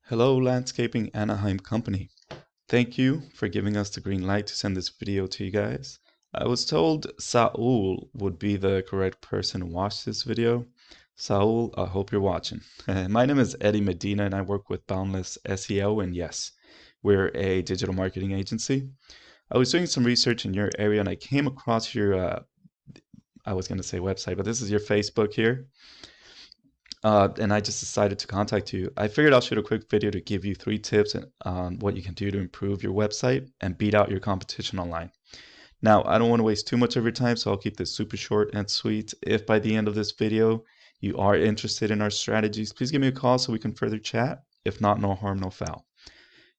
Hello, Landscaping Anaheim Company. Thank you for giving us the green light to send this video to you guys. I was told Saul would be the correct person to watch this video. Saul, I hope you're watching. My name is Eddie Medina and I work with Boundless SEO, and yes, we're a digital marketing agency. I was doing some research in your area and I came across your, I was going to say website, but this is your Facebook here. And I just decided to contact you. I figured I'll shoot a quick video to give you 3 tips on what you can do to improve your website and beat out your competition online. Now, I don't want to waste too much of your time, so I'll keep this super short and sweet. If by the end of this video you are interested in our strategies, please give me a call so we can further chat. If not, no harm, no foul.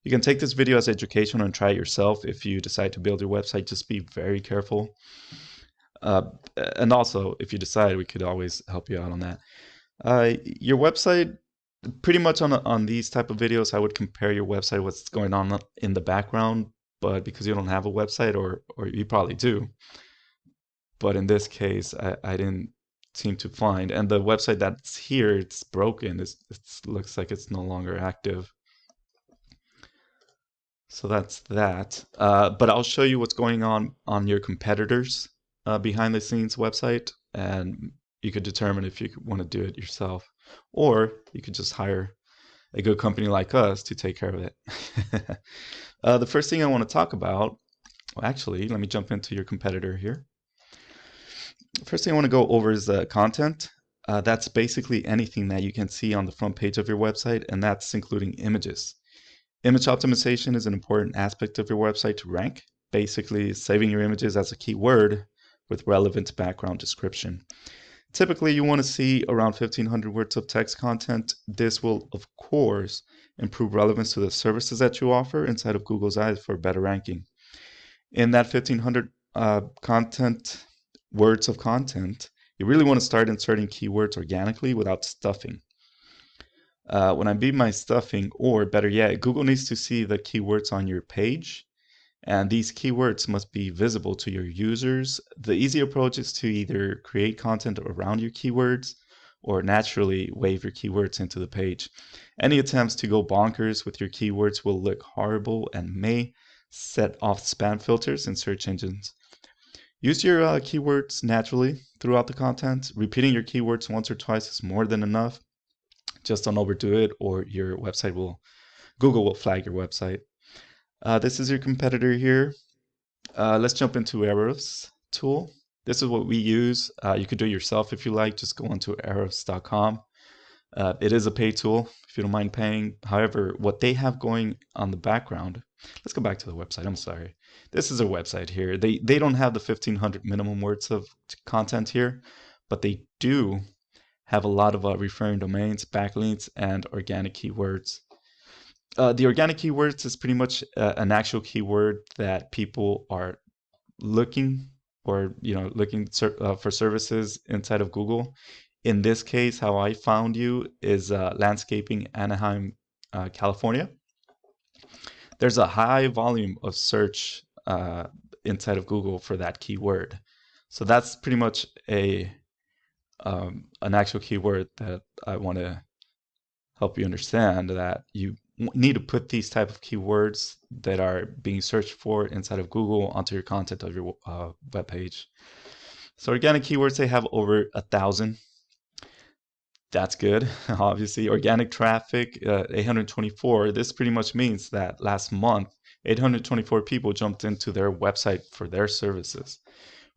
You can take this video as educational and try it yourself. If you decide to build your website, just be very careful. And also, if you decide, we could always help you out on that. Your website, pretty much on these type of videos, I would compare your website, what's going on in the background, but because you don't have a website, or you probably do, but in this case, I didn't seem to find, and the website that's here, it's broken. It looks like it's no longer active. So that's that. But I'll show you what's going on your competitors' behind the scenes website, and you could determine if you want to do it yourself, or you could just hire a good company like us to take care of it. The first thing I want to talk about, well, actually, let me jump into your competitor here. First thing I want to go over is content. That's basically anything that you can see on the front page of your website, and that's including images. Image optimization is an important aspect of your website to rank, basically saving your images as a keyword with relevant background description. Typically, you want to see around 1,500 words of text content. This will, of course, improve relevance to the services that you offer inside of Google's eyes for better ranking. In that 1,500 words of content, you really want to start inserting keywords organically without stuffing. When I mean by stuffing, or better yet, Google needs to see the keywords on your page, and these keywords must be visible to your users. The easy approach is to either create content around your keywords or naturally wave your keywords into the page. Any attempts to go bonkers with your keywords will look horrible and may set off spam filters in search engines. Use your keywords naturally throughout the content. Repeating your keywords once or twice is more than enough. Just don't overdo it, or your website Google will flag your website. This is your competitor here. Let's jump into Ahrefs tool. This is what we use. You could do it yourself if you like. Just go onto ahrefs.com. It is a paid tool if you don't mind paying. However, what they have going on the background, let's go back to the website. I'm sorry. This is their website here. They don't have the 1,500 minimum words of content here, but they do have a lot of referring domains, backlinks, and organic keywords. The organic keywords is pretty much an actual keyword that people are looking, or looking for services inside of Google. In this case, how I found you is landscaping Anaheim, California. There's a high volume of search inside of Google for that keyword. So that's pretty much an actual keyword that I want to help you understand, that you need to put these type of keywords that are being searched for inside of Google onto your content of your web page. So organic keywords, they have over 1,000. That's good. Obviously, organic traffic, 824. This pretty much means that last month, 824 people jumped into their website for their services.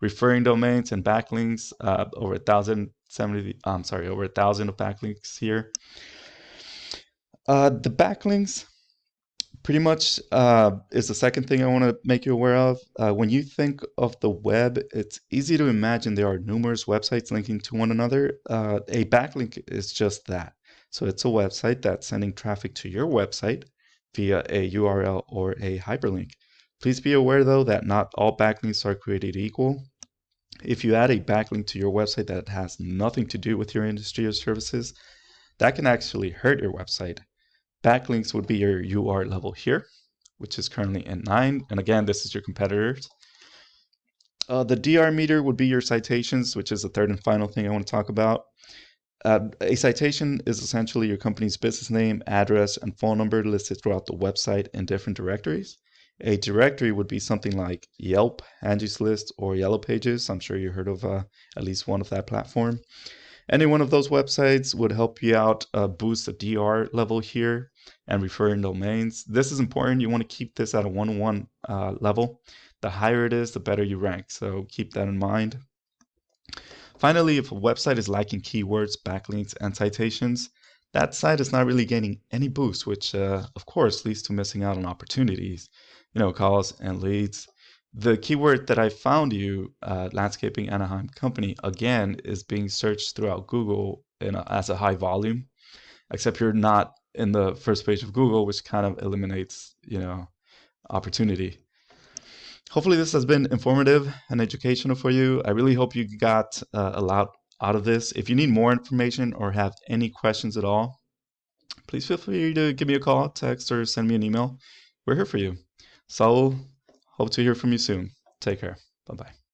Referring domains and backlinks, over 1,070. I'm sorry, over 1,000 of backlinks here. The backlinks pretty much is the second thing I want to make you aware of. When you think of the web, it's easy to imagine there are numerous websites linking to one another. A backlink is just that. So it's a website that's sending traffic to your website via a URL or a hyperlink. Please be aware, though, that not all backlinks are created equal. If you add a backlink to your website that has nothing to do with your industry or services, that can actually hurt your website. Backlinks would be your UR level here, which is currently in 9. And again, this is your competitors. The DR meter would be your citations, which is the third and final thing I want to talk about. A citation is essentially your company's business name, address, and phone number listed throughout the website in different directories. A directory would be something like Yelp, Angie's List, or Yellow Pages. I'm sure you heard of at least one of that platform. Any one of those websites would help you out boost the DR level here and referring domains. This is important. You want to keep this at a 1-1 level. The higher it is, the better you rank. So keep that in mind. Finally, if a website is lacking keywords, backlinks, and citations, that site is not really gaining any boost, which of course leads to missing out on opportunities, calls and leads. The keyword that I found you, landscaping Anaheim company, again, is being searched throughout Google as a high volume, except you're not in the first page of Google, which kind of eliminates, opportunity. Hopefully this has been informative and educational for you. I really hope you got a lot out of this. If you need more information or have any questions at all, please feel free to give me a call, text, or send me an email. We're here for you. So, hope to hear from you soon. Take care. Bye-bye.